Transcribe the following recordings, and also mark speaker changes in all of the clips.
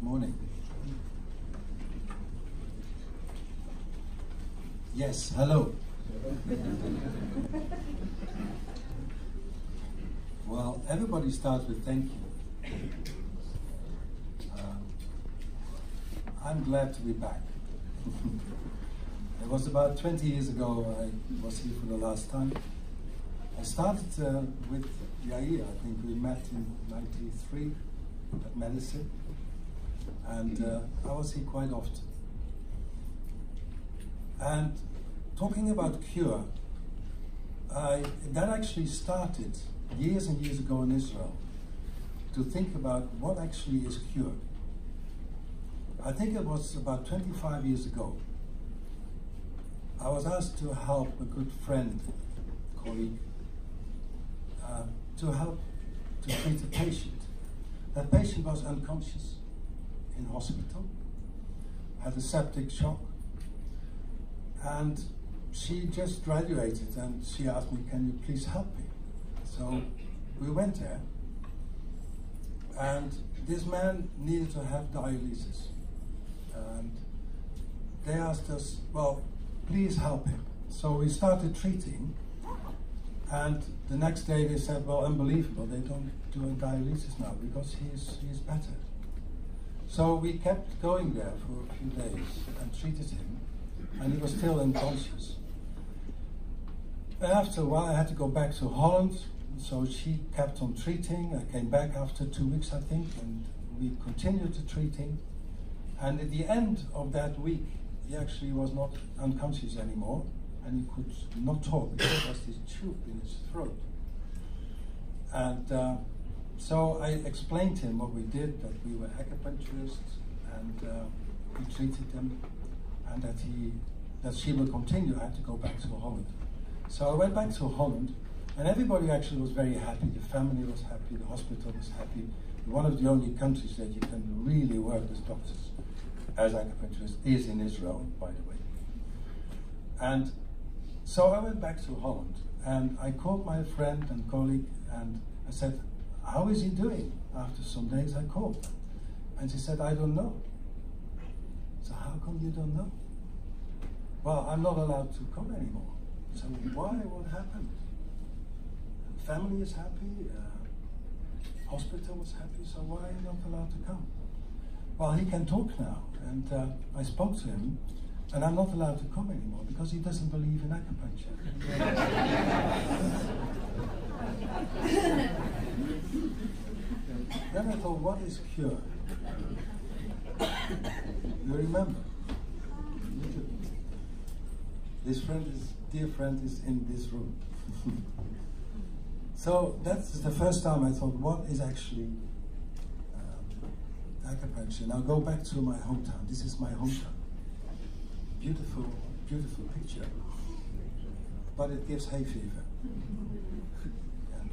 Speaker 1: morning. Yes, hello. Well, everybody starts with thank you. I'm glad to be back. It was about 20 years ago I was here for the last time. I started with Yair. I think we met in '93 at Medicine, and I was here quite often. And talking about cure, that actually started years and years ago in Israel, to think about what actually is cure. I think it was about 25 years ago. I was asked to help a good friend, colleague, to help to treat a patient. That patient was unconscious in hospital, had a septic shock, and she just graduated, and she asked me, can you please help me? So we went there, and this man needed to have dialysis. And they asked us, well, please help him. So we started treating, and the next day they said, well, unbelievable, they don't do a dialysis now because he's better. So we kept going there for a few days and treated him, and he was still unconscious. And after a while I had to go back to Holland, so she kept on treating. I came back after 2 weeks, I think, and we continued to treating. And at the end of that week, he actually was not unconscious anymore, and he could not talk because there was this tube in his throat. And so I explained to him what we did, that we were acupuncturists, and we treated him, and that she would continue. I had to go back to Holland. So I went back to Holland, and everybody actually was very happy. The family was happy, the hospital was happy. One of the only countries that you can really work as doctors, as acupuncturists, is in Israel, by the way. And so I went back to Holland, and I called my friend and colleague, and I said, how is he doing? After some days I called, and she said, I don't know. So how come you don't know? Well, I'm not allowed to come anymore. So why? What happened? Family is happy, hospital was happy, so why are you not allowed to come? Well, he can talk now, and I spoke to him, and I'm not allowed to come anymore because he doesn't believe in acupuncture. Then I thought, what is cure? You remember? This dear friend is in this room. So that's the first time I thought, what is actually acupuncture? Now go back to my hometown. This is my hometown. Beautiful, beautiful picture. But it gives hay fever. Yeah.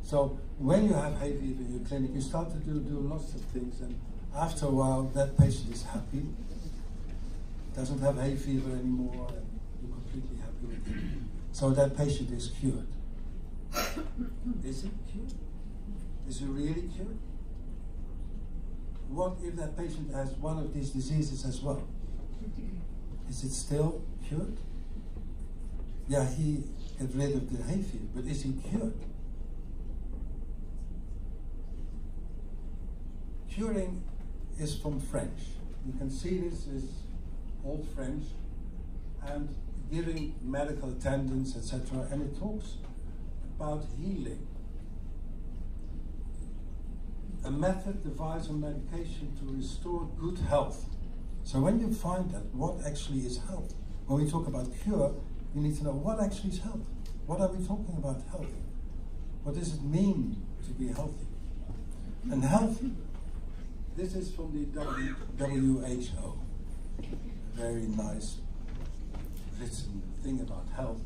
Speaker 1: So when you have hay fever in your clinic, you start to do lots of things, and after a while that patient is happy, doesn't have hay fever anymore, and you're completely happy with him. So that patient is cured. Is it cured? Is it really cured? What if that patient has one of these diseases as well? Is it still cured? Yeah, he got rid of the hay fever, but is he cured? Curing is from French. You can see this is Old French, and giving medical attendance, etc., and it talks about healing. A method, device, or medication to restore good health. So when you find that, what actually is health? When we talk about cure, you need to know what actually is health. What are we talking about health? What does it mean to be healthy? And health, this is from the WHO. A very nice written thing about health.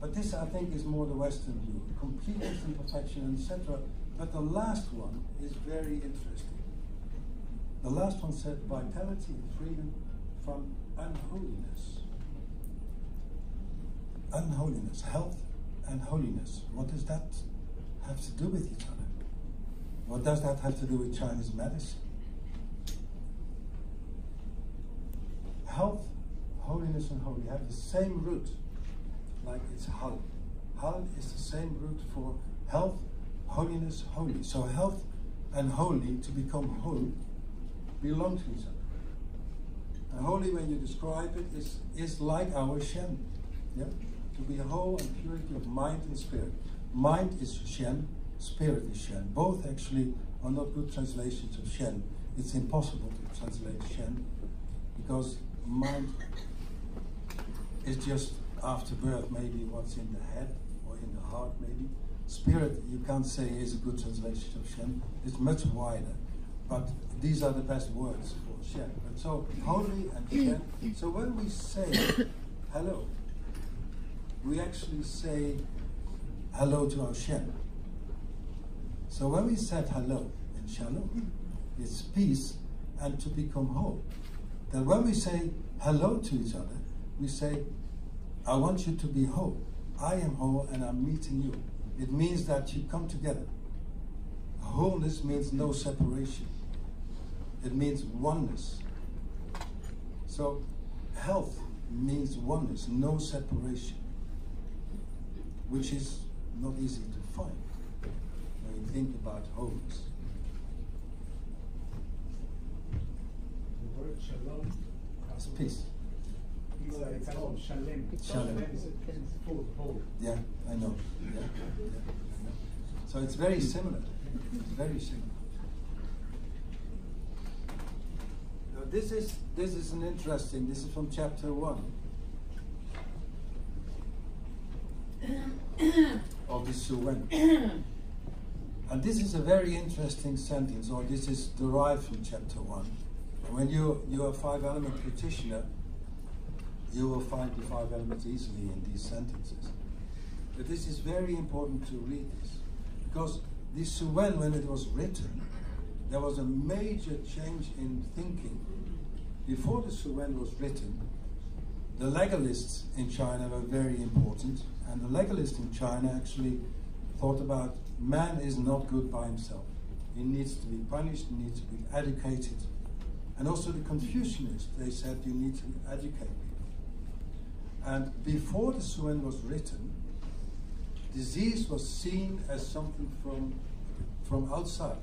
Speaker 1: But this, I think, is more the Western view. Completeness and perfection, etc. But the last one is very interesting. The last one said vitality and freedom from unholiness. Unholiness, health and holiness. What does that have to do with each other? What does that have to do with Chinese medicine? health, holiness, and holy have the same root, like it's hal. Hal is the same root for health, holiness, holy. So health and holy, to become whole, belong to each other. And holy, when you describe it, is like our Shem. Yeah? To be whole and purity of mind and spirit. Mind is Shem, spirit is Shem. Both actually are not good translations of Shem. It's impossible to translate Shem because mind is just after birth, maybe what's in the head or in the heart, maybe. Spirit, you can't say is a good translation of Shem. It's much wider. But these are the best words for Shem. And so, holy and Shem. So when we say hello, we actually say hello to our Shem. So when we said hello in Shalom, it's peace and to become whole. Then when we say hello to each other, we say, I want you to be whole. I am whole and I'm meeting you. It means that you come together. Wholeness means no separation. It means oneness. So health means oneness, no separation, which is not easy to find when you think about wholeness.
Speaker 2: The word shalom
Speaker 1: It's peace.
Speaker 2: It's called shalem.
Speaker 1: Shalem.
Speaker 2: It's full, whole.
Speaker 1: Yeah, I know. Yeah. So it's very similar. It's very similar. Now this is an interesting. This is from chapter 1 of the Suwen. And this is a very interesting sentence, or this is derived from chapter 1. And when you're a 5-element practitioner, you will find the 5 elements easily in these sentences. But this is very important to read this, because the Suwen, when it was written, there was a major change in thinking. Before the Suwen was written, the legalists in China were very important, and the legalists in China actually thought about man is not good by himself. He needs to be punished, he needs to be educated. And also the Confucianists, they said you need to educate people. And before the Suwen was written, disease was seen as something from outside.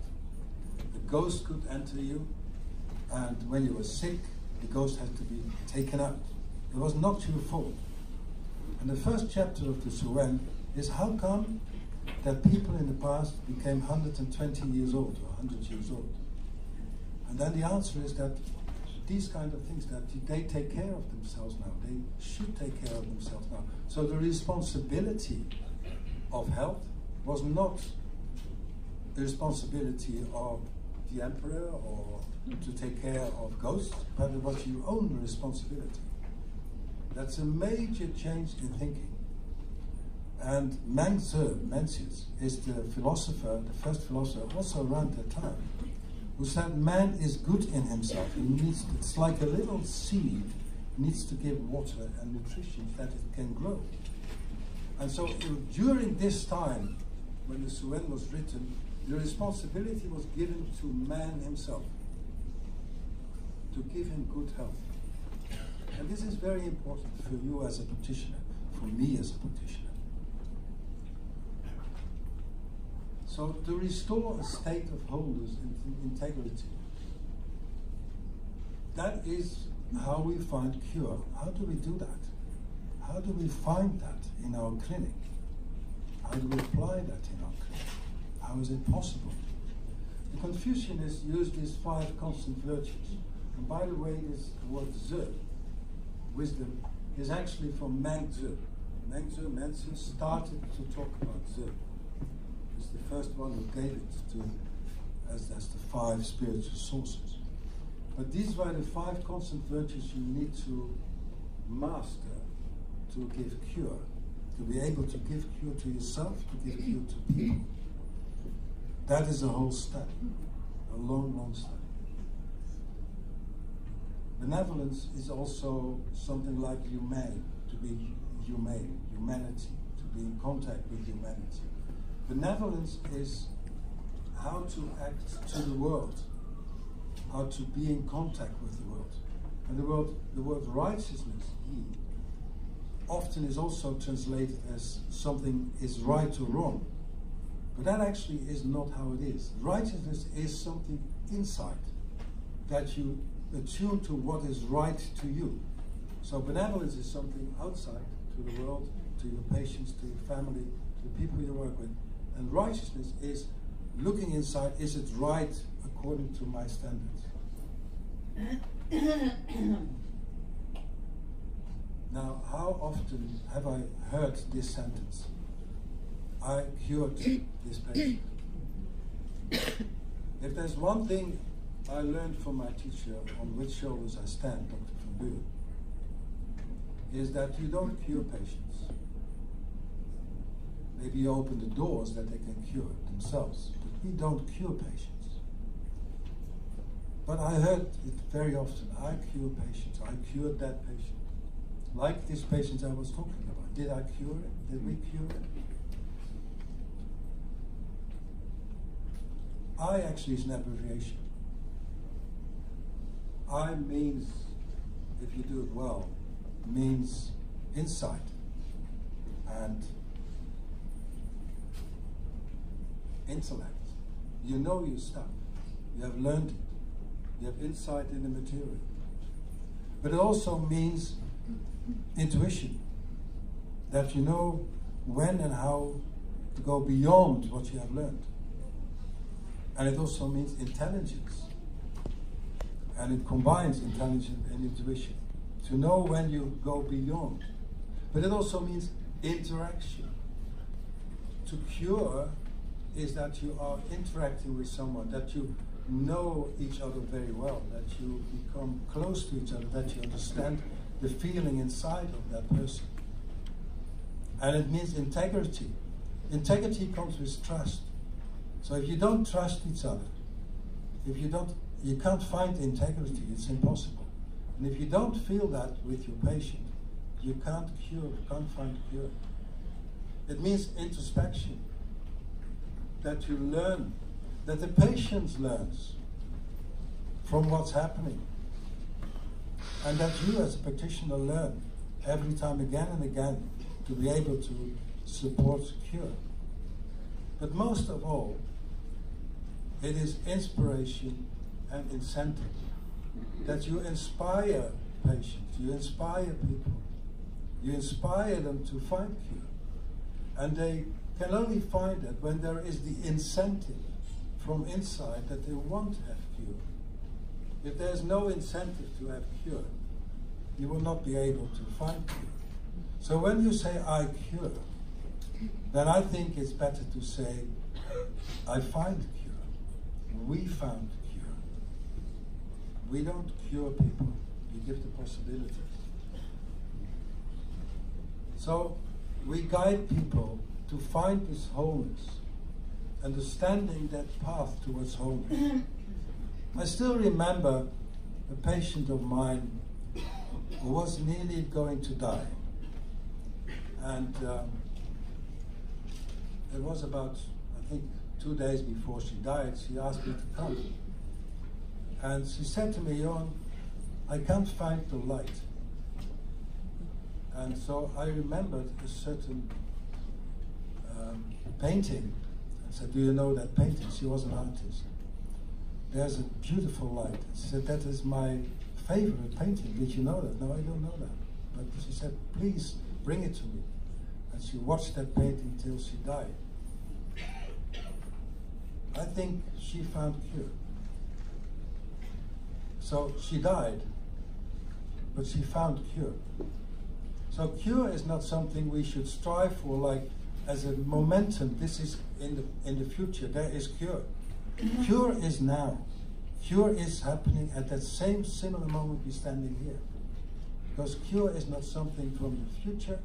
Speaker 1: The ghost could enter you, and when you were sick, the ghost had to be taken out. It was not your fault. And the first chapter of the Suwen is how come that people in the past became 120 years old or 100 years old. And then the answer is that these kind of things, that they take care of themselves now. They should take care of themselves now. So the responsibility of health was not the responsibility of the emperor or to take care of ghosts, but it was your own responsibility. That's a major change in thinking. And Mencius is the philosopher, the first philosopher, also around that time, who said man is good in himself. He needs, it's like a little seed, needs to give water and nutrition that it can grow. And so during this time, when the Suwen was written, the responsibility was given to man himself, to give him good health. And this is very important for you as a practitioner, for me as a practitioner. So to restore a state of wholeness and integrity, that is how we find cure. How do we do that? How do we find that in our clinic? How do we apply that in our clinic? How is it possible? The Confucianists used these 5 constant virtues. And by the way, this word Ze, wisdom, is actually from Mencius. Mencius started to talk about Ze. He's the first one who gave it to as the 5 spiritual sources. But these were the 5 constant virtues you need to master to give cure, to be able to give cure to yourself, to give cure to people. That is a whole study, a long, long study. Benevolence is also something like humane, to be humane, humanity, to be in contact with humanity. Benevolence is how to act to the world, how to be in contact with the world. And the word righteousness, often is also translated as something is right or wrong. But that actually is not how it is. Righteousness is something inside, that you attune to what is right to you. So benevolence is something outside, to the world, to your patients, to your family, to the people you work with. And righteousness is looking inside, is it right according to my standards? Now, how often have I heard this sentence? I cured this patient. If there's one thing I learned from my teacher, on which shoulders I stand, Dr. Van Buren, is that you don't cure patients. Maybe you open the doors that they can cure themselves, but we don't cure patients. But I heard it very often, I cure patients, I cured that patient. Like this patient I was talking about. Did I cure it? Did we cure it? I actually is an abbreviation. I means, if you do it well, means insight and intellect. You know your stuff. You have learned it. You have insight in the material. But it also means intuition, that you know when and how to go beyond what you have learned. And it also means intelligence. And it combines intelligence and intuition. To know when you go beyond. But it also means interaction. To cure is that you are interacting with someone, that you know each other very well, that you become close to each other, that you understand the feeling inside of that person. And it means integrity. Integrity comes with trust. So if you don't trust each other, you can't find integrity, it's impossible. And if you don't feel that with your patient, you can't cure, you can't find a cure. It means introspection, that you learn, that the patient learns from what's happening, and that you as a practitioner learn every time again and again to be able to support cure. But most of all, it is inspiration and incentive, that you inspire patients, you inspire people, you inspire them to find cure. And they can only find it when there is the incentive from inside that they want to have cure. If there's no incentive to have cure, you will not be able to find cure. So when you say I cure, then I think it's better to say I find cure. We found cure. We don't cure people, we give the possibility. So we guide people to find this wholeness, understanding that path towards wholeness. I still remember a patient of mine who was nearly going to die. And it was about, I think, 2 days before she died, she asked me to come. And she said to me, Johan, I can't find the light. And so I remembered a certain painting. I said, do you know that painting? She was an artist. There's a beautiful light. She said, that is my favorite painting. Did you know that? No, I don't know that. But she said, please bring it to me. And she watched that painting till she died. I think she found cure. So she died, but she found cure. So cure is not something we should strive for, like as a momentum. This is in the future. There is cure. Cure is now. Cure is happening at that same similar moment we're standing here. Because cure is not something from the future.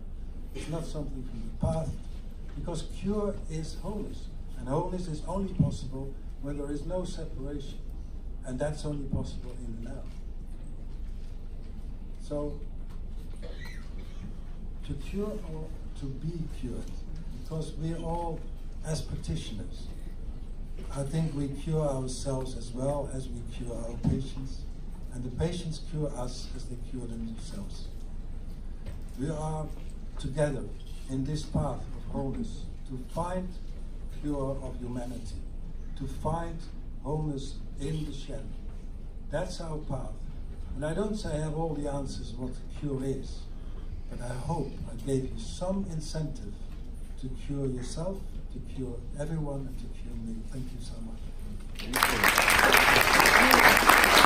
Speaker 1: It's not something from the past. Because cure is wholeness. And wholeness is only possible when there is no separation. And that's only possible in the now. So, to cure or to be cured, because we all, as practitioners, I think we cure ourselves as well as we cure our patients. and the patients cure us as they cure themselves. We are together in this path of wholeness to find cure of humanity, to find wholeness in the shell. That's our path. And I don't say I have all the answers what cure is, but I hope I gave you some incentive to cure yourself, to cure everyone, and to cure me. Thank you so much.
Speaker 3: Thank you.